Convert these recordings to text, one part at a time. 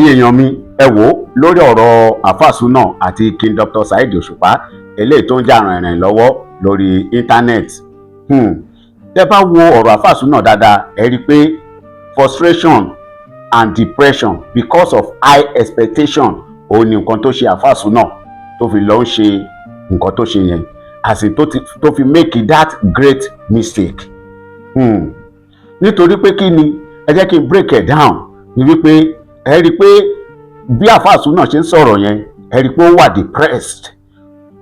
ẹ̀yin èèyàn mi ẹ wò ó lórí ọ̀rọ̀ Alfa Sunna àti King Dr. Saheed Òṣùpá eléyìí tó ń jà rìnrìn lọ́wọ́ lórí íńtánẹ́ẹ̀tì. Tẹ́ bá wo ọ̀rọ̀ Alfa Sunna dáadáa ẹ rí i pé frustration and depression because of high expectation òun ni nǹkan tó ṣe Alfa Sunna tó fi lọ ń ṣe nǹkan tó ṣe yẹn àti tó fi make that great mistake. Nítorí pé kí ni ẹ jẹ́ kí n break it down ni wípé ẹ rí i pé bí Alfa Sunna ṣe ń sọ̀rọ̀ yẹn ẹ rí i pé ó wà depressed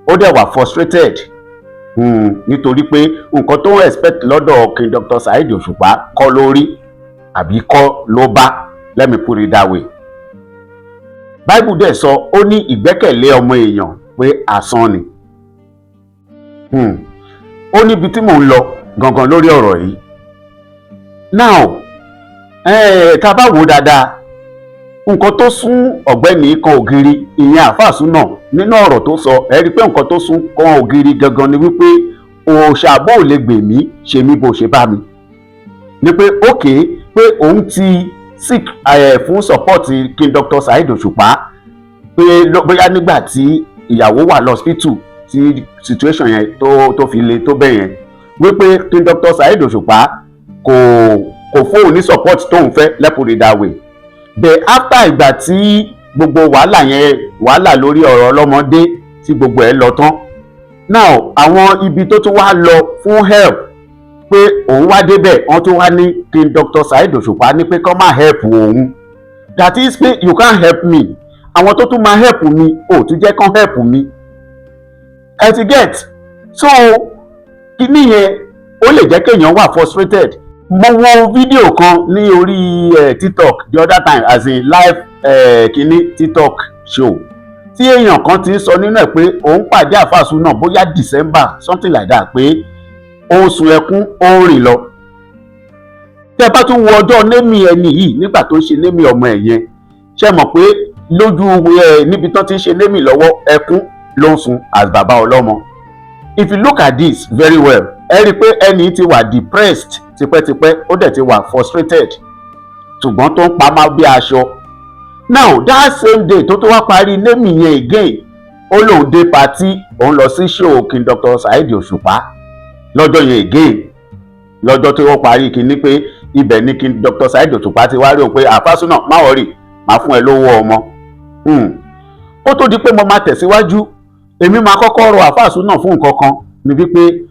ó dẹ̀ wà frustrated nítorí pé nǹkan tó ń expect lọ́dọ̀ King Dr. Saheed Òṣùpá kọ́ ló rí àbí kọ́ ló bá. Let me put it that way. Bible dẹ̀ sọ ó ní ìgbẹ́kẹ̀lé ọmọ èèyàn pé asán ni. Ó níbi tí mò ń lọ gangan lórí ọ̀rọ̀ yìí. Now tá a bá wò dáadáa nǹkan tó sún ọ̀gbẹ́ni kan ògiri ìyẹn Alfa Sunna nínú ọ̀rọ̀ tó sọ ẹ rí i pé nǹkan tó sún kan ògiri gangan ni wípé òòṣà bó lè gbè mí ṣe mí bó ṣe bá mi. Ni pé okay pé òun ti seek fún support King Dr. Saheed Òṣùpá pé bóyá nígbà tí ìyàwó wà lọ́sítítù tí situation yẹn tó fi le tó bẹ́ẹ̀ yẹn wípé King Dr. Saheed Òṣùpá kò fóun ní support tóun fẹ́ lẹ́pùrẹ́ dáwé. But after ìgbà tí gbogbo wàhálà lórí ọ̀rọ̀ ọlọ́mọdé tí gbogbo ẹ̀ lọ tán now àwọn ibi tó tún wá lọ fún help pé òun wá débẹ̀ wọ́n tún wá ní King Dr. Saheed Òṣùpá ní pé kó máa help òun. That is pé you can't help me àwọn tó tún máa help mi ò tún jẹ́ kán help mi. Ẹ ti get so kíní yẹn ó lè jẹ́ kéèyàn wà frustrated. Mo wo fídíò kan ní orí TikTok the other time as in live kíní TikTok show tí èèyàn kan ti ń sọ nínú ẹ̀ pé òun pàdé Alfa Sunna bóyá December something like that pé ó ń sun ẹkún ó ń rìn lọ. Tẹ́ bá tún wo ọjọ́ némì ẹni yìí nígbà tó ń ṣe némì ọmọ ẹ̀ yẹn ṣe mọ̀ pé lójú níbi tán ti ń ṣe némì lọ́wọ́ ẹkún ló ń sun as bàbá ọlọ́mọ. If you look at this very well ẹ rí i pé ẹni ti wà depressed tipẹ́tipẹ́ ó dẹ̀ ti wà frustrated ṣùgbọ́n tó ń pa má bí aṣọ. Now that same day tó wá parí némì yẹn again ó lóun dé party òun lọ sí show King Dr. Saheed Òṣùpá lọ́jọ́ yẹn again lọ́jọ́ tí wọ́n parí kíní pé ibẹ̀ ni King Dr. Saheed Òṣùpá ti wá rí òun pé Alfa Sunna má wọ̀rì má fún ẹ lówó ọmọ. Ó tó di pé mo máa tẹ̀síwájú èmi máa kọ́kọ́ rọ Alfa Sunna fún nǹkan kan ní wípé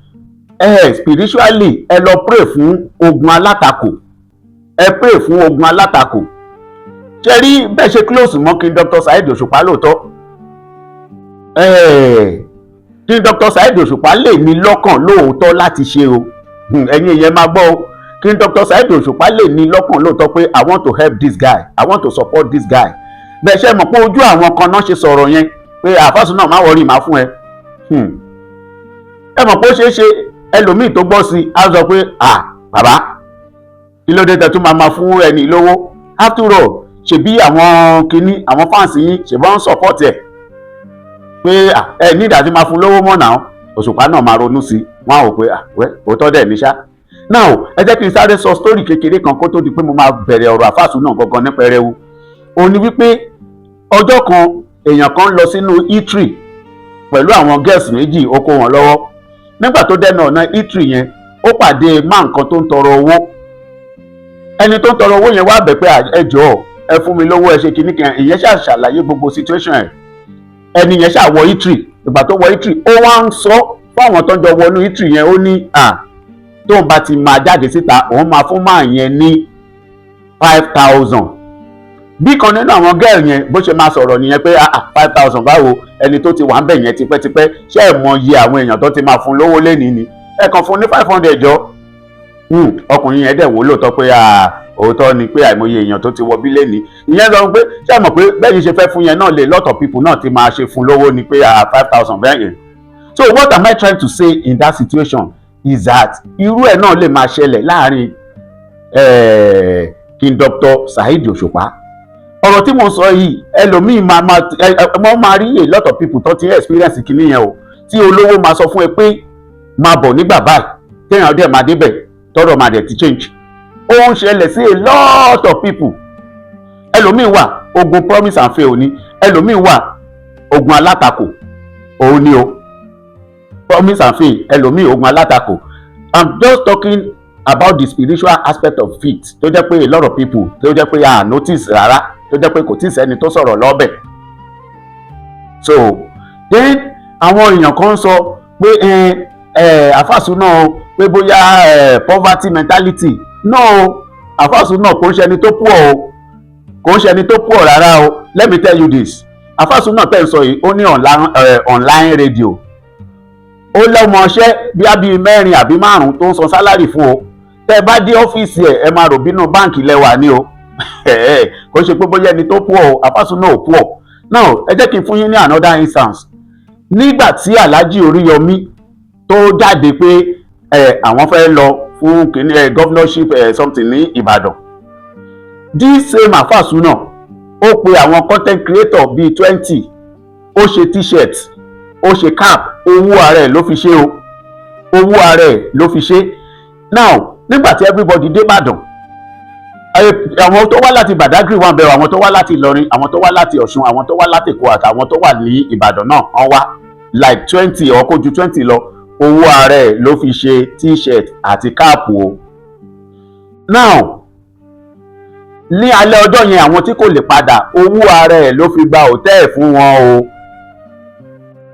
spiritually ẹ lọ pray fún ogun alátakò ẹ pray fún ogun alátakò. Ṣé rí bẹ́ẹ̀ ṣe close mọ́ King Dr. Saheed Òṣùpá lóòótọ́ King Dr. Saheed Òṣùpá lè ní lọ́kàn lóòótọ́ láti ṣe o ẹ̀yin ìyẹn máa gbọ́ o King Dr. Saheed Òṣùpá lè ní lọ́kàn lóòótọ́ pé I want to help this guy I want to support this guy. Bẹ́ẹ̀ ṣe mọ̀ pé ojú àwọn kan náà ṣe sọ̀rọ̀ yẹn pé Alfa Sunna má wọrí má fún ẹ. Ẹ mọ̀ pé ó ṣeé ṣe ẹlòmíì tó gbọ́ sí á sọ pé bàbá kí ló dé tẹ́ tún máa fún ẹni lówó after all ṣebí àwọn kinní àwọn fáǹsì yín ṣèbọn ń support ẹ̀ pé ẹ ní ìdájí máa fún lówó mọ́ náà. Òṣùpá náà máa ronú sí wọn á wò pé òótọ́ dẹ̀ ní ṣá. Now ẹ jẹ́ kí n sáré sọ story kékeré kan kó tó di pé mo máa bẹ̀rẹ̀ ọ̀rọ̀ Alfa Sunna gangan ní pẹrẹwu. Ó ní wípé ọjọ́ kan èèyàn kan lọ sínú eatery pẹ̀lú àwọn girls méjì ó kó wọn lọ́wọ́. Nígbà tó dẹ́nu ọ̀nà eatery yẹn ó pàdé man kan tó ń tọrọ owó. Ẹni tó ń tọrọ owó yẹn wá bẹ̀ pé ẹ jọ̀ọ́ ẹ fún mi lówó ẹ ṣe kinní kan ìyẹn ṣàlàyé gbogbo situation ẹ̀. Ẹni yẹn ṣàwọ eatery ìgbà tó wọ eatery ó wá ń sọ fáwọn tó ń jọ wọnú eatery yẹn ó ní tóun bá ti máa jáde síta òun máa fún máa yẹn ní 5,000. Bí kan nínú àwọn girl yẹn bó ṣe máa sọ̀rọ̀ nìyẹn pé 5,000 báwo ẹni tó ti wà ń bẹ̀ yẹn tipẹ́tipẹ́ ṣé ẹ̀ mọ iye àwọn èèyàn tó ti máa fún lówó lénìí ni ẹ kàn fún ní 500 jọ. Ọkùnrin yẹn dẹ̀ wò lóòótọ́ pé òótọ́ ni pé àìmọye èèyàn tó ti wọ bí lénìí. Ìyẹn sọ pé ṣé ẹ mọ̀ pé bẹ́ẹ̀ ṣe fẹ́ fún yẹn náà lè lot of people náà ti máa ṣe fún lówó ni pé 5,000 bẹ́ẹ̀ yẹn. So what am I trying to say in that situation is that irú ẹ̀ náà lè máa ṣẹlẹ̀ láàrin King Dr. Saheed Òṣùpá. Ọ̀rọ̀ tí mo sọ yìí ẹlòmíì máa rí a lot of people tó ti experience kìíní yẹn o tí olówó máa sọ fún ẹ pé máa bọ̀ nígbà báyìí téèyàn dẹ̀ máa débẹ̀ tọ́rọ̀ máa dẹ̀ ti change. Ó ń ṣẹlẹ̀ sí a lot of people. Ẹlòmíì wà ogun promise and fail ni. Ẹlòmíì wà ogun alátakò òun ni o, promise and fail. Ẹlòmíì ogun alátakò. I'm just talking about the spiritual aspect of faith tó jẹ́ pé a lot of people tó jẹ́ pé notice rárá, tó jẹ́ pé kò tí ì sẹ́ni tó sọ̀rọ̀ lọ́bẹ̀. So then àwọn èèyàn kan sọ pé àfàsúnà pé bóyá poverty mentality. No, àfàsúnà kò ń ṣe ẹni tó poor o, kò ń ṣe ẹni tó poor rárá o. Let me tell you this, àfàsúnà tẹ̀ ń sọ yìí ó ní online radio, ó lọ́mọṣẹ́ bíi mẹ́rin àbí márùn-ún tó ń san sálárì fún o. Tẹ́ bá dé ọ́fíìsì ẹ máa rò bínú báǹkì lẹ́wà ní o. Kò ṣe pé bóyá ẹni tó poor o, àfàsúnà ò poor. Now ẹ jẹ́ kí n fún yín ní another instance. Nígbà tí Alhaji Oríyọmí tó jáde pé àwọn fẹ́ lọ fún governorship something ní Ìbàdàn, this same àfàsúnà ó pe àwọn content creator bíi 20, ó ṣe t-shirt, ó ṣe cap, owó ara ẹ̀ ló fi ṣe o, owó ara ẹ̀ ló fi ṣe. Now nígbà tí everybody dé Ìbàdàn, àwọn tó wá láti Badagry wà bẹ̀rẹ̀, àwọn tó wá láti Ìlọrin, àwọn tó wá láti Ọ̀ṣun, àwọn tó wá láti Èkó àtàwọn tó wà ní Ìbàdàn náà wọ́n wá like 20 or kò ju 20 lọ. Owó ara ẹ̀ ló fi ṣe t-shirt àti káàpù o. Now ní alẹ́ ọjọ́ yẹn àwọn tí kò lè padà, owó ara ẹ̀ ló fi gba hòtẹ́ẹ̀ fún wọn o.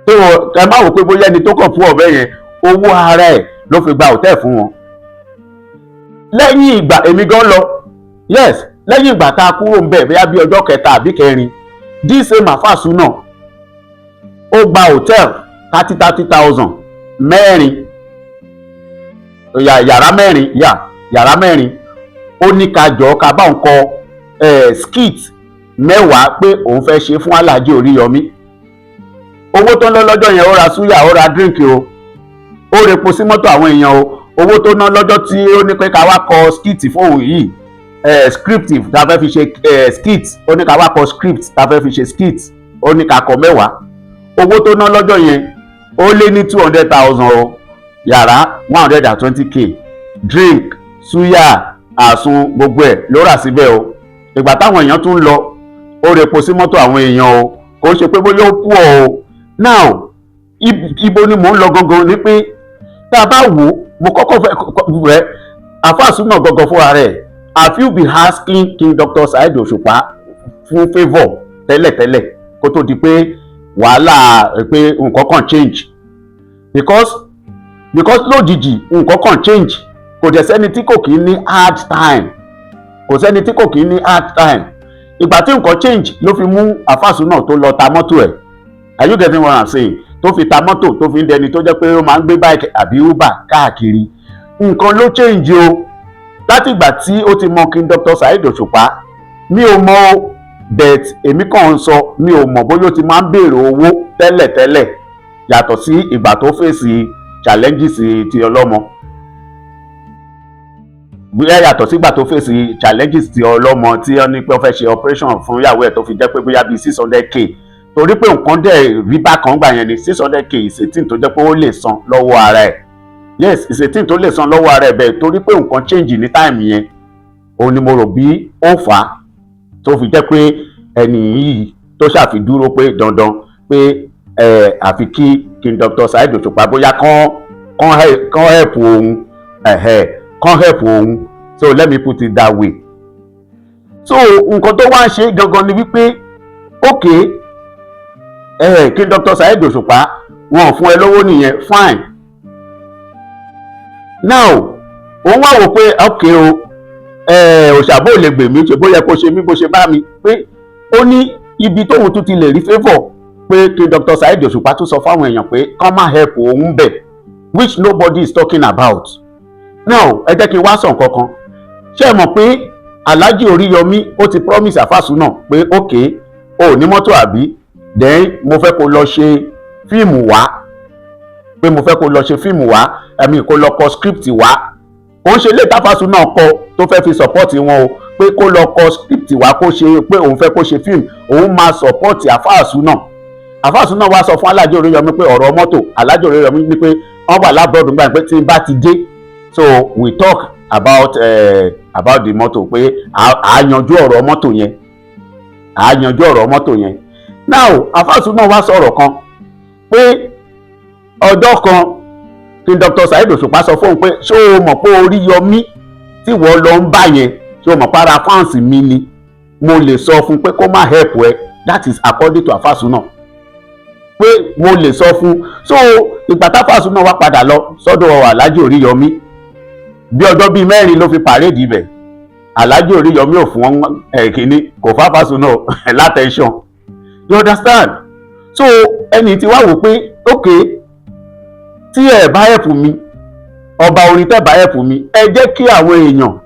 tó ẹ má wò pé bóyá ẹni tó kàn fún ọ̀bẹ yẹn, owó ara ẹ̀ ló fi gba hòtẹ́ẹ̀ fún wọn. Lẹ́yìn ìgbà èmi gan lọ, yes, lẹ́yìn ìgbà tá a kúrò ń bẹ̀ bóyá bí ọjọ́ kẹta àbí kẹrin, this same àfàsúnà ó gba hòtẹ́ẹ̀lì 30,000 mẹ́rin, yàrá mẹ́rin. Ó ní ká jọ ká bá òun kọ skit 10 pé òun fẹ́ ṣe fún Alhaji Oríyọmí. Owó tó ń lọ lọ́jọ́ yẹn ó ra súyà, ó ra drink o, ó repo sí mọ́tò àwọn èèyàn o. Owó tó ná lọ́jọ́ tí ó ní pé ká wá kọ skit fóun yìí, script tá fẹ́ fi ṣe skit, ó ní ká wá kọ script tá fẹ́ fi ṣe skit, ó ní ká kọ 10. Owó tó ná lọ́jọ́ yẹn ó lé ní 200,000 o, yàrá 120k, drink, súyà, àsun, gbogbo ẹ̀ ló rà síbẹ̀ o. Ìgbà táwọn èèyàn tún lọ, ó repo sí mọ́tò àwọn èèyàn o, kò ṣe pé bóyá ó poor o. Now ibo ni mò ń lọ gangan ni pé tá a bá wò ó, mo kọ́kọ́ fẹ́ rẹ̀ àfàsúnà gangan fúnra rẹ̀. Have you been asking King Dr. Saheed Òṣùpá fún favour tẹ́lẹ̀tẹ́lẹ̀ kó tó di pé wàhálà pé nǹkan kan change? Because lójijì nǹkan kan change. Kò dẹ̀ sẹ́ni tí kò kí ní hard time, kò sẹ́ni tí kò kí ní hard time. Ìgbà tí nǹkan change ló fi mú àfàsúnà tó lọ ta mọ́tò ẹ̀. Are you getting what I'm saying? Tó fi ta mọ́tò, tó fi ń dẹni tó jẹ́ pé ó máa ń gbé bike àbí Uber káàkiri. Nǹkan ló change o. Láti ìgbà tí ó ti mọ King Dr. Saheed Òṣùpá, mi ò mọ o, but èmi kàn ń sọ, mi ò mọ̀ bóyá ó ti máa ń béèrè owó tẹ́lẹ̀tẹ́lẹ̀ yàtọ̀ sí ìgbà tó fèsì challenges ti ọlọ́mọ. Bóyá yàtọ̀ sígbà tó fèsì challenges ti ọlọ́mọ tí wọ́n ní pé ó fẹ́ ṣe operation fún ìyàwó ẹ̀ tó fi jẹ́ pé bóyá bíi 600k, torí pé nǹkan dẹ̀ rí bákan gbà yẹn ni 600k ìṣètìn tó jẹ́ pé ó lè san lọ́wọ́ ara ẹ̀. Yes, ìṣètìn tó lè san lọ́wọ́ ara ẹ̀ bẹ́ẹ̀, torí pé nǹkan change ní time yẹn. Òun ni mo rò bí ó fà á tó fi jẹ́ pé ẹni yìí tó ṣàfidúró pé dandan pé àfi kí King Dr. Saheed Òṣùpá bóyá kán help òun, kán help òun. So let me put it that way. So nǹkan tó wá ń ṣe gangan ni wípé okay, King Dr. Saheed Òṣùpá wọn ò fún ẹ lówó nìyẹn, fine. Now òun wá wò pé okay o, òṣàbò lè gbè mí, ṣe bóyá kó ṣe mí bó ṣe bá mi, pé ó ní ibi tóun tún ti lè rí favour, pé King Dr. Saheed Òṣùpá tún sọ fáwọn èèyàn pé kán má help òun bẹ̀, which nobody is talking about. Now ẹ jẹ́ kí n wá sọ nǹkan kan. Ṣé ẹ mọ̀ pé Alhaji Oríyọmí ó ti promise àfàsúnà pé okay, o ní mọ́tò àbí, then mo fẹ́ kó lọ ṣe fíìmù wá, pé mo fẹ́ kó lọ ṣe fíìmù wá, kó lọ kọ script wá. Kò ń ṣe lè táfàsúnà kọ tó fẹ́ fi support wọn o, pé kó lọ kọ script wá, kó ṣe pé òun fẹ́ kó ṣe fíìmù, òun máa support àfàsúnà. Àfàsúnà wá sọ fún Alhaji Oríyọmí pé ọ̀rọ̀ mọ́tò, Alhaji Oríyọmí ní pé wọ́n wà lábọ́ọ̀dù gbà pé tí n bá ti dé, so we talk about the mọ́tò, pé à yanjú ọ̀rọ̀ mọ́tò yẹn. àyanjú ọ̀rọ̀ mọ́tò yẹn. Now Afasuna wá sọ̀rọ̀ kan pé ọjọ́ kan kí Dr. Saheed Òṣùpá sọ fóun pé ṣé o mọ̀ pé Oríyọmí tí wọ́n lọ ń bá yẹn ṣé o mọ̀ para fans mi ni, mo lè sọ fún pé kó má help ẹ. That is according to Afasuna, pé mo lè sọ fún. So ìgbà táfàsúnà wá padà lọ sọ́dọ̀ Alhaji Oríyọmí bí ọjọ́ bíi 4 ló fi pàréèdì ibẹ̀. Alhaji Oríyọmí ò fún kínní, kò fáfàsúnà látẹ̀ńṣọ̀n, you understand. So ẹni tí wá wò pé okay, tí ẹ bá help mi, ọba orin tẹ́ bá help mi, ẹ jẹ́ kí àwọn èèyàn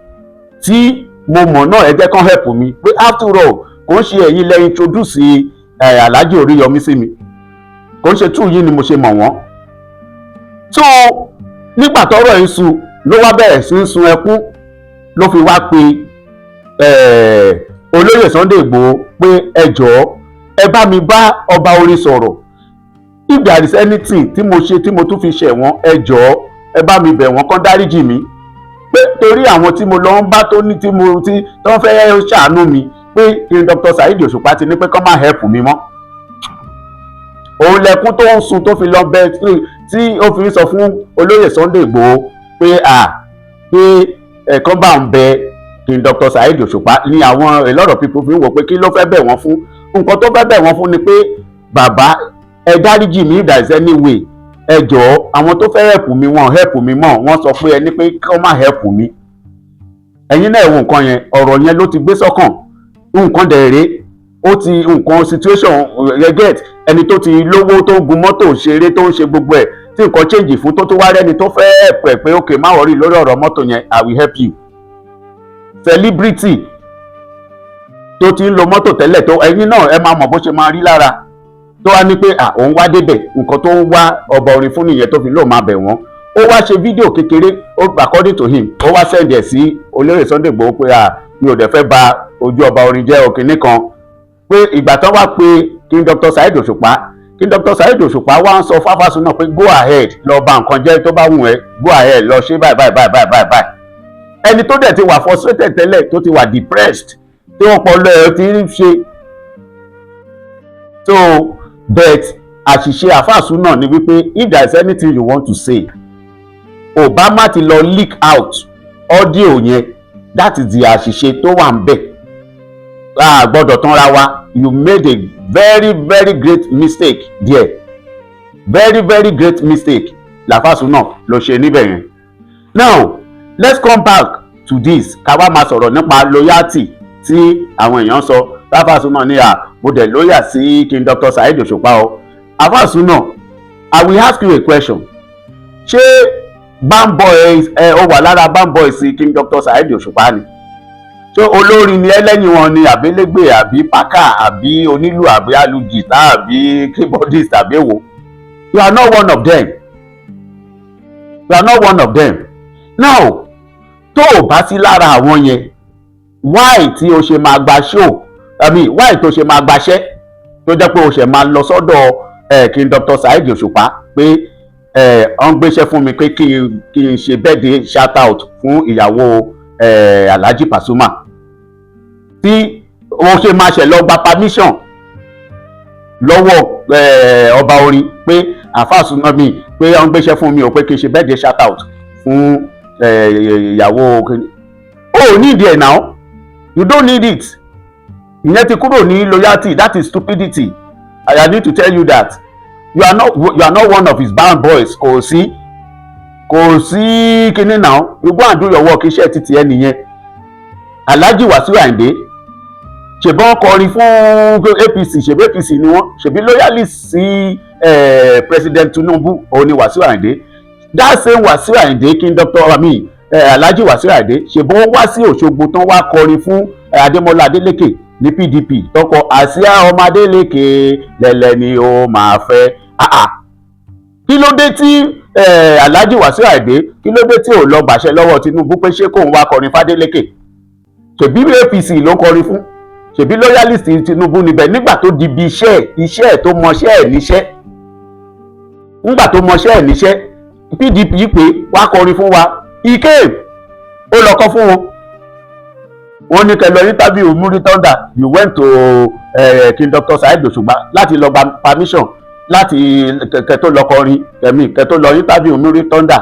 tí mo mọ̀ náà ẹ jẹ́ kán help mi, pé after all kò ń ṣe ẹ̀yin lẹ introduce Alhaji Oríyọmí sí mi, kò ń ṣe tú yìí ni mo ṣe mọ̀ wọ́n. So nígbà tọ́rọ̀ ń sun ló wá bẹ̀rẹ̀ sí ń sun ẹkún, ló fi wá pe olóyè Sunday Igboho pé ẹ jọ̀ọ́ ẹ bá mi bá ọba orin sọ̀rọ̀, if there is anything tí mo ṣe tí mo tún fi ṣẹ̀ wọ́n, ẹ jọ̀ọ́ ẹ bá mi bẹ̀ wọ́n kán dáríjì mi, pé torí àwọn tí mo lọ ń bá tó ní tí wọ́n fẹ́ ṣàánú mi, pé kí Dr. Saheed Òṣùpá ti ní pé kán má help mi mọ́. Òun lẹkún tó ń sun tó fi lọ bẹ tí ó fi sọ fún olóyè Sunday Igboho pé pé ẹ̀kan bá ń bẹ kí Dr. Saheed Òṣùpá ní àwọn a lot of people fi ń wò pé kí ló fẹ́ bẹ̀ wọ́n fún. Nǹkan tó fẹ́ bẹ̀ wọ́n fún ni pé bàbá ẹ dáríjì mi if there is any way, ẹ jọ̀ọ́ àwọn tó fẹ́ help mi wọn help mi mọ́, wọ́n sọ pé ẹni pé kí wọ́n má help mi. Ẹ̀yin náà wo nǹkan yẹn, ọ̀rọ̀ yẹn ló ti gbé sọ́kàn. Nǹkan dẹ̀rẹ́ ó ti nǹkan situation get ẹni tó ti lówó tó ń gun mọ́tò ṣeré tó ń ṣe gbogbo ẹ̀ tí nǹkan change fún tó wá rẹ́ni tó fẹ́ help ẹ̀ pé okay má worry lórí ọ̀rọ̀ mọ́tò yẹn, I will help you. Celebrity tó ti ń lo mọ́tò tẹ́lẹ̀ tó ẹ̀yin náà ẹ máa mọ̀ bó ṣe máa rí lára, tó wá ní pé òun wá débẹ̀, nǹkan tó ń wá ọba orin fún nìyẹn tó fi lóun máa bẹ̀ wọ́n. Ó wá ṣe fídíò kékeré according to him, ó wá send ẹ̀ sí olóyè Sunday Igboho pé mi ò dẹ̀ fẹ́ ba ojú ọba orin jẹ́ òkìní kan, pé ìgbà tán wá pé kí Dr. Saheed Òṣùpá, kí Dr. Saheed Òṣùpá wá ń sọ fáfásúnà pé go ahead lọ bà nǹkan jẹ́ tó bá wù ẹ́, go ahead lọ ṣe báyìí. Ẹni tó dẹ̀ ti wà frustrated tẹ́lẹ̀ tó ti wà depressed tí wọ́n pọ̀ lọ ẹ̀ ti ń ṣe. So but àṣìṣe àfàsúnà ni wípé if there is anything you want to say, Obama ti lọ leak out audio yẹn, that is the àṣìṣe tó wà ń bẹ̀. Gbọ́dọ̀ tán ra wa, you made a very very great mistake there, very very great mistake làfàsúnà ló ṣe níbẹ̀ yẹn. Now let's come back to this, ká wá máa sọ̀rọ̀ nípa loyalty tí àwọn èèyàn sọ. Àfàsúnà ní mo dẹ̀ lóyà sí King Dr. Saheed Òṣùpá o. Àfàsúnà, I will ask you a question. Ṣé Bamboy ó wà lára Bamboy sí King Dr. Saheed Òṣùpá ni? Ṣé olórin ni ẹlẹ́yìn wọn ni àbélégbè àbí pákà àbí onílù àbí alùjìtá àbí keyboardist àbí èwo? You are not one of them. You are not one of them. Now tó o bá sí lára àwọn yẹn, why tí o ṣe máa gba show, why tó ṣe máa gbaṣẹ́ tó jẹ́ pé o ṣe máa lọ sọ́dọ̀ King Dr. Saheed Òṣùpá pé wọ́n gbéṣẹ́ fún mi pé kí n ṣe birthday shout out fún ìyàwó Alhaji Pasuma, tí o ṣe máa ṣe lọ gba permission lọ́wọ́ ọba orin pé Àfàsúnà mi pé wọ́n gbéṣẹ́ fún mi o pé kí n ṣe birthday shout out fún ìyàwó. Oh, need it now, you don't need it. Ìyẹn ti kúrò ní loyalty, that is stupidity. I need to tell you that you are not one of his band boys. Kò sí kíní now, you go and do your work, iṣẹ́ títí ẹ nìyẹn. Alhaji Wasiu Ayinde ṣèbọn kọrin fún APC, ṣèbí APC ni wọ́n, ṣèbí loyalist sí President Tinubu òun ni Wasiu Ayinde. That same Wasiu Ayinde, King Dr. Alhaji Wasiu Ayinde ṣèbọn wá sí Òṣogbo tán wá kọrin fún Adémọ́lá Adélékè ní PDP tọkọ àsíá ọmọ Adélékè lẹ̀lẹ̀ ni ó máa fẹ́. Kí ló dé tí Alhaji Wasiu Ayinde, kí ló dé tí ò lọ gbàṣẹ lọ́wọ́ Tinubu pé ṣé kóun wá kọrin f'Adélékè? Ṣèbí APC ló kọrin fún, ṣèbí loyalist Tinubu níbẹ̀ nígbà tó di bí iṣẹ́ tó mọṣẹ́ ẹ̀ níṣẹ́. Nígbà tó mọṣẹ́ ẹ̀ níṣẹ́, PDP pé wá kọrin fún wa, ike ó lọ kọ́ fún wọn. wọ́n ní kẹ́ lọ interview Muri Thunder, you went to King Dr. Saheed Òṣùpá láti lọ gba permission láti kẹ́ tó lọ kọrin kẹ́ tó lọ interview Muri Thunder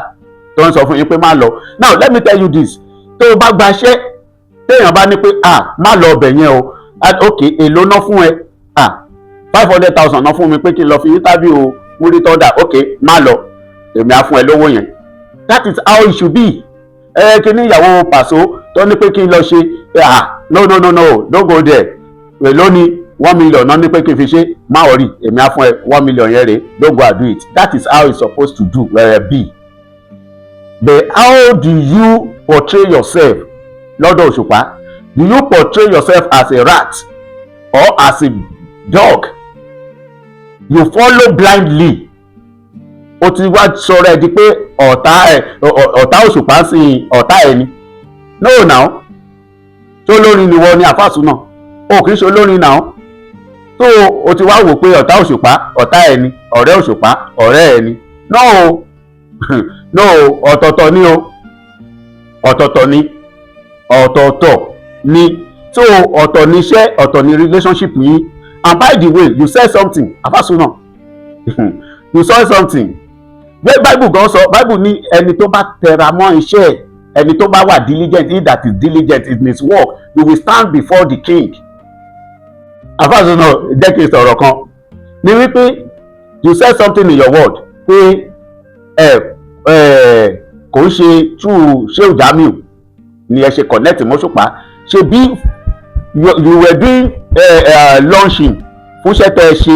tó ń sọ fún yín pé má lọ. Now let me tell you this, tó o bá gbaṣẹ́ téèyàn bá ní pé má lọ ọbẹ̀ yẹn o, ok èló ná fún ẹ, 500,000 ná fún mi pé kí n lọ fi interview Muri Thunder, ok má lọ, èmi á fún ẹ lówó yẹn. That is how it should be. Kí ni ìyàwó Paso tó ní pé kí n lọ ṣe no don't go there, èló ni 1 million náà ní pé kí n fi ṣe, má worry èmi á fún ẹ 1 million yẹn rè, don't go and do it. That is how it's supposed to do be. But how do you portray yourself lọ́dọ̀ Òṣùpá? Do you portray yourself as a rat or as a dog? You follow blindly. O ti wá sọ̀rọ̀ ẹ̀ di pé ọ̀tá Òṣùpá sí ọ̀tá ẹ̀ ni. No now, tó lórin ni wọ́n ní Àfàsúnà, o kì í ṣe olórin náà. So o ti wá wò pé ọ̀tá Òṣùpá ọ̀tá ẹ̀ ni, ọ̀rẹ́ Òṣùpá ọ̀rẹ́ ẹ̀ ni. No no, ọ̀tọ̀ọ̀tọ̀ ni o, ọ̀tọ̀ọ̀tọ̀ ni. So ọ̀tọ̀ ni iṣẹ́, ọ̀tọ̀ ni relationship yín. And by the way, you said something Àfàsúnà you said something. Bẹ́ẹ̀ Bible gan sọ, Bible ní ẹni tó bá tẹra mọ́ iṣẹ́ ẹ̀, ẹni tó bá wà diligent, he that is diligent in his work, you will stand before the king. Àfàsúnà jẹ́ kí n sọ̀rọ̀ kan ní wípé you said something in your word pé kò ń ṣe true Shehu Jamiu ni ẹ ṣe connect mọ́ Òṣùpá, ṣe bí you were doing launching fún iṣẹ́ tẹ́ ẹ ṣe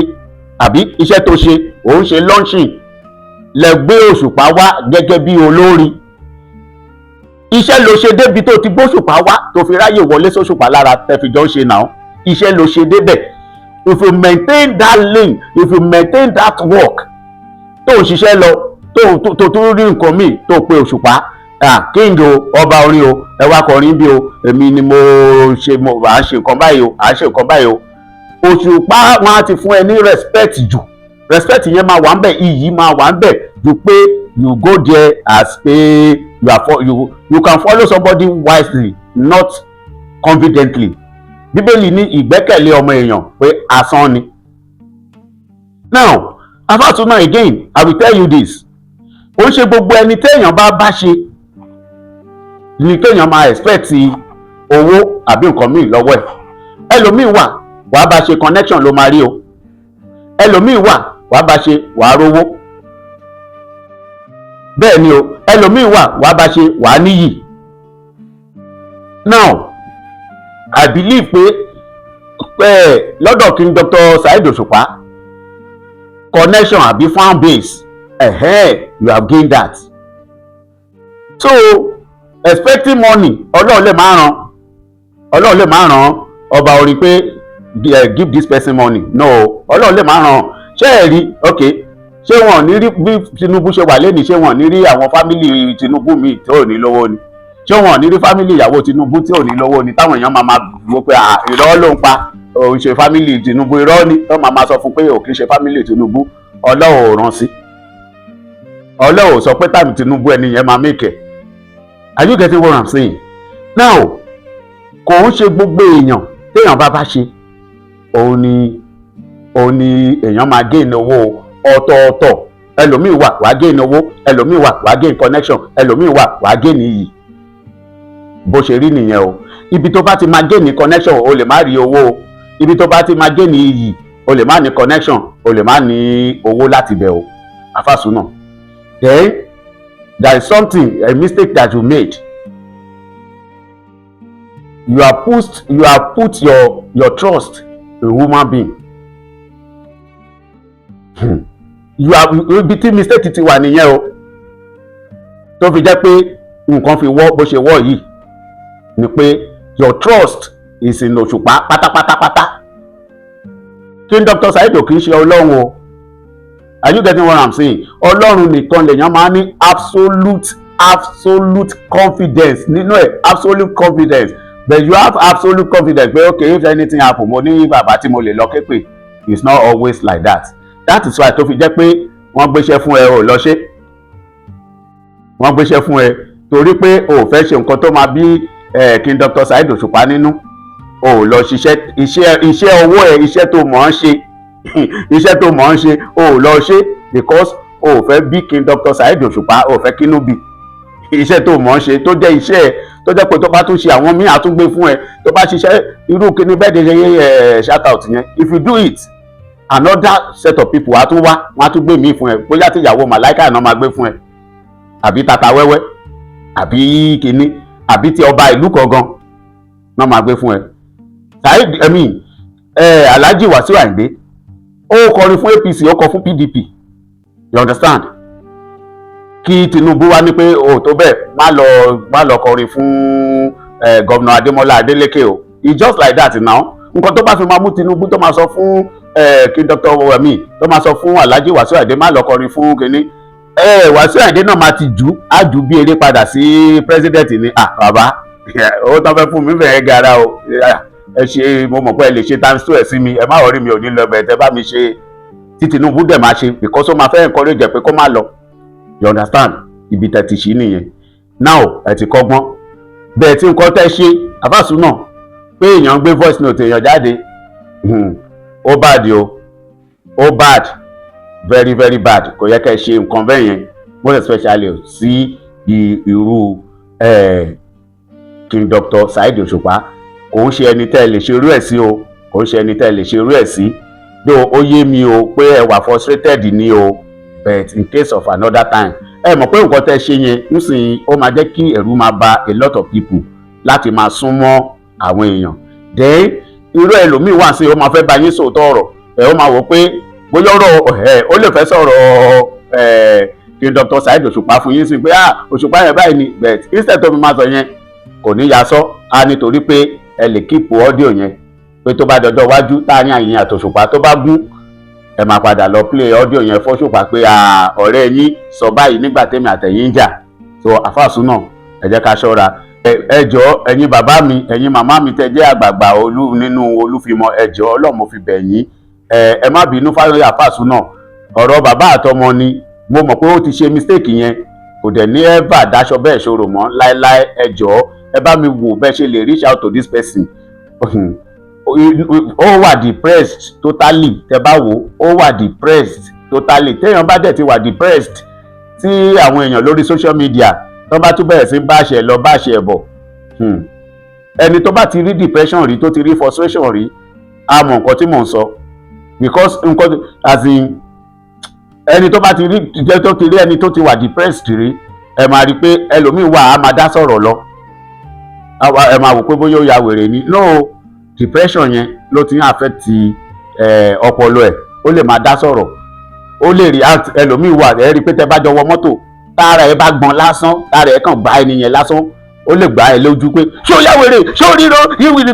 àbí iṣẹ́ tó ṣe òun ṣe launching lẹ gbé Òṣùpá wá gẹ́gẹ́ bí olórin. Iṣẹ́ ló ṣe débi tó ti gbóṣùpá wá tó fi ráyè wọlé sóṣùpá lára tẹfìjọ ń ṣe náà. Iṣẹ́ ló ṣe débẹ̀. If you maintain that lane, if you maintain that work, tó ń ṣiṣẹ́ lọ tó tún rí nǹkan míì tó pe Òṣùpá king o, ọba orin o, ẹ wá kọrin bí o, èmi ni mo à ń ṣe nǹkan báyìí o, à ń ṣe nǹkan báyìí o. Òṣùpá wọn á ti fún ẹ ní respect jù. Respect yẹn máa wà ń bẹ̀, iyì máa wà ń bẹ̀ ju pé you go there as pé you can follow somebody wisely, not confidently. Bíbélì ní ìgbẹ́kẹ̀lé ọmọ èèyàn pé asán ni. Now Àfàsúnà again, I will tell you this, ó ń ṣe gbogbo ẹni téèyàn bá ṣe ni téèyàn máa expect owó àbí nǹkan míì lọ́wọ́ ẹ̀. Ẹlòmíì wà wàá bá ṣe connection ló máa rí o, ẹlòmíì wà wàá bá ṣe wàá rówó, bẹ́ẹ̀ ni o, ẹlòmíì wà wàá bá ṣe wàá níyì. Now I believe pé lọ́dọ̀ King Dr. Saheed Òṣùpá connection àbí fan base, you have gained that. So expecting money, Ọlọ́run lè máa ràn ọba orin pé give this person money. No, Ọlọ́run lè máa ràn. Ṣé ẹ rí ok, ṣé wọn ò ní rí bí Tinubu ṣe wà lẹ́nìí, ṣé wọn ò ní rí àwọn fámìlì Tinubu míì tí ò ní lówó ni? Ṣé wọn ò ní rí fámìlì ìyàwó Tinubu tí ò ní lówó ni? Táwọn èèyàn máa wò pé irọ́ ló ń pa, òun ṣe fámìlì Tinubu, irọ́ ni, tó máa sọ fún pé ò kì í ṣe fámìlì Tinubu. Ọlọ́run ò rán sí, Ọlọ́run ò sọ pé tàbí Tinubu ẹni yẹn máa make it. Are you getting what I'm saying? Now kò ń ṣe gbogbo èèyàn téèyàn bá ṣe òun ni èèyàn máa gain owó. Ọ̀tọ̀ọ̀tọ̀, ẹlòmíì wà wàá gain owó, ẹlòmíì wà wàá gain connection, ẹlòmíì wà wàá gain iyì. Bó ṣe rí nìyẹn o. Ibi tó bá ti máa gain connection o lè má rí owó o, ibi tó bá ti máa gain iyì o lè má ní connection, o lè má ní owó láti bẹ̀ o. Àfàsúnà. Then there is something, a mistake that you made. You have put your trust in human being. Ibi tí mistake ti wà nìyẹn o, tó fi jẹ́ pé nǹkan fi wọ́ bó ṣe wọ́ yìí ni pé your trust is in Òṣùpá pátápátápátá. King Dr. Saheed kì í ṣe Ọlọ́run o. Are you getting what I'm saying? Ọlọ́run nìkan lèèyàn máa ní absolute confidence nínú ẹ̀, absolute confidence. But you have absolute confidence pé okay, if anything happen mo ní bàbá tí mo lè lọ képe. It's not always like that. That is why tó fi jẹ́ pé wọ́n gbéṣẹ́ fún ẹ ò lọ ṣe. Wọ́n gbéṣẹ́ fún ẹ torí pé o ò fẹ́ ṣe nǹkan tó máa bí King Dr. Saheed Òṣùpá nínú, o ò lọ ṣiṣẹ́ iṣẹ́ ọwọ́ ẹ̀, iṣẹ́ tó mọ̀ ọ́n ṣe iṣẹ́ tó mọ̀ ọ́n ṣe o ò lọ ṣe because o ò fẹ́ bí King Dr. Saheed Òṣùpá, o ò fẹ́ kínú bí iṣẹ́ tó mọ̀ ọ́n ṣe tó jẹ́ iṣẹ́ ẹ̀ tó jẹ́ pé tó bá tún ṣe àwọn míì àtúngbé fún ẹ tó bá ṣiṣẹ́ irú kíní bẹ́ẹ̀ de ṣe shout out yẹn, if you do it another set of people wọ́n á tún gbé míì fún ẹ, bóyá tí ìyàwó màláìka náà máa gbé fún ẹ àbí tata wẹ́wẹ́ àbí kíní àbí tí ọba ìlú kangan náà máa gbé fún ẹ. Saheed Alhaji Wasiu Ayinde ó kọrin fún APC, ó kọ fún PDP, you understand? Kí Tinubu wá ní pé o tó bẹ́ẹ̀ má lọ kọrin fún Governor Adémọ́lá Adélékè o, it's just like that now. Nǹkan tó bá fi máa mú Tinubu tó máa sọ fún King Dr. Wemi tó máa sọ fún Alhaji Wasiu Ayinde má lọ kọrin fún kíní Wasiu Ayinde náà máa ti jù bí eré padà sí president ni. Bàbá ó tán fẹ́ fún mi fẹ́ gara o, ẹ ṣe mo mọ̀ pé ẹ lè ṣe times 2 ẹ̀ sí mi, ẹ má wọrí mi ò ní lọ bẹ̀ẹ̀ tẹ́ bá mi ṣe tí Tinubu dẹ̀ máa ṣe because ó máa fẹ́ encourage ẹ pé kó má lọ, you understand? Ibi tẹ́ ti ṣí nìyẹn. Now ẹ ti kọ́gbọ́n bẹ́ẹ̀ tí nǹkan tẹ́ ṣe àfàsù náà pé èèyàn gbé voice note èèyàn jáde ó bad o, ó bad, very very bad. Kò yẹ kẹ́ ṣe nǹkan bẹ́ẹ̀ yẹn, most especially sí irú King Dr. Saheed Òṣùpá. Kò ń ṣe ẹni tẹ́ ẹ lè ṣe irú ẹ̀ sí o, kò ń ṣe ẹni tẹ́ ẹ lè ṣe irú ẹ̀ sí. Though ó yé mi o pé ẹ wà frustrated ni o, but in case of another time ẹ mọ̀ pé nǹkan tẹ́ ṣe yẹn nísìnyí ó máa jẹ́ kí ẹ̀rù máa ba a lot of people láti máa súnmọ́ àwọn èèyàn. Then irú ẹlòmíì wà sí ó máa fẹ́ bá yín sòótọ́ ọ̀rọ̀ ó máa wò pé bóyá ọ̀rọ̀ ó lè fẹ́ sọ̀rọ̀ King Dr. Saheed Òṣùpá fún yín sí pé Òṣùpá yẹn báyìí ni, but instead tó fi máa sọ yẹn kò ní ya sọ nítorí pé ẹ lè keep audio yẹn pé tó bá dọjọ́ iwájú táàrin àyìn àtòṣùpá tó bá gún ẹ máa padà lọ play audio yẹn fọ́ṣùpá pé ọ̀rẹ́ yín sọ báyìí nígbà tẹ́mi àtẹ̀yìn ń jà. So àfàsù náà ẹ jẹ́ ká ṣọ́ra. Ẹ jọ̀ọ́ ẹ̀yin bàbá mi ẹ̀yin màmá mi tẹ́ jẹ́ àgbààgbà nínú Olúfimọ, ẹ jọ̀ọ́ Ọlọ́run mo fi bẹ̀ yín ẹ má bínú fáwọn àfàsù náà. Ọ̀rọ̀ bàbá àtọmọ ni, mo mọ̀ pé ó ti ṣe mistake yẹn, kò dẹ̀ ní ever dáṣọ bẹ́ẹ̀ ṣòro mọ́ láéláé. Ẹ jọ̀ọ́ ẹ bá mi wò bẹ́ẹ̀ ṣe lè reach out to this person. Ó wà depressed totally, tẹ́ bá wò ó wà depressed totally. Téèyàn bá dẹ̀ ti wà depressed tí àwọn èèyàn lórí social media tó bá tún bẹ̀rẹ̀ sí báṣẹ lọ báṣẹ bọ̀, ẹni tó bá ti rí depression rí tó ti rí frustration rí á mọ̀ nǹkan tí mò ń sọ, because nǹkan as in ẹni tó bá ti rí jẹ́ tó ti rí ẹni tó ti wà depressed rí ẹ máa rí pé ẹlòmíì wà á máa dá sọ̀rọ̀ lọ, ẹ máa wò pé bóyá ó ya wèrè ni. No, depression yẹn ló ti ń affect ọpọlọ ẹ̀, ó lè máa dá sọ̀rọ̀, ó lè react. Ẹlòmíì wà ẹ rí pé tẹ́ bá jọ wọ mọ́tò tára ẹ bá gbọ́n lásán, tára ẹ kàn gbá ẹni yẹn lásán, ó lè gbá ẹ lójú pé ṣé ó ya wèrè, ṣé ó ríro yíwì ni.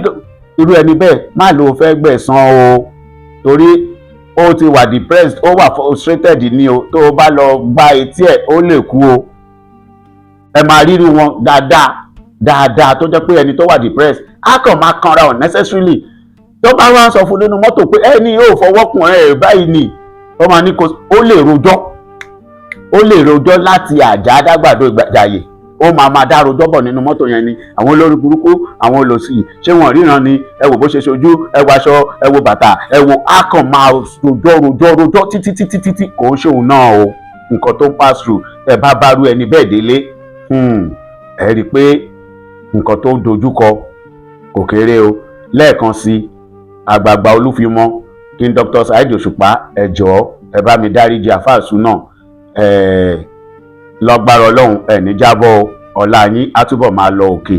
Irú ẹni bẹ́ẹ̀ má ló fẹ́ gbẹ̀san o, torí ó ti wà depressed, ó wà frustrated ni o. Tó o bá lọ gbá etí ẹ̀ ó lè kú o. Ẹ máa rírí wọn dáadáa tó jẹ́ pé ẹni tó wà depressed á kàn máa kanra unnecessarily. Tó bá wá sọ fún nínú mọ́tò pé ẹni yóò fọwọ́kùn ẹ̀ báyìí ni, ó máa ní kó ó lè rojọ́ láti àjà dágbàdo ìgbàjàyè, ó máa dá rojọ́ bọ̀ nínú mọ́tò yẹn ni. Àwọn olórí burúkú, àwọn olòṣì, ṣé wọn ríran ni? Ẹ wò bó ṣe ṣojú, ẹ wo aṣọ, ẹ wo bàtà, ẹ wo á kàn máa rojọ́ títí kò ń ṣòun náà o. Nǹkan tó ń pass through ẹ bá bárú ẹni bẹ́ẹ̀ délé, ẹ rí i pé nǹkan tó ń dojúkọ kò kéré o. Lẹ́ẹ̀kan sí àgbààgbà Olúfimọ King Dr. Saheed Òṣùpá, ẹ jọ̀ọ́ ẹ bá mi dáríjì àfàsù náà, lọ́gbára Ọlọ́run ẹ̀ ní jábọ́ ọlá yín á túbọ̀ máa lọ òkè.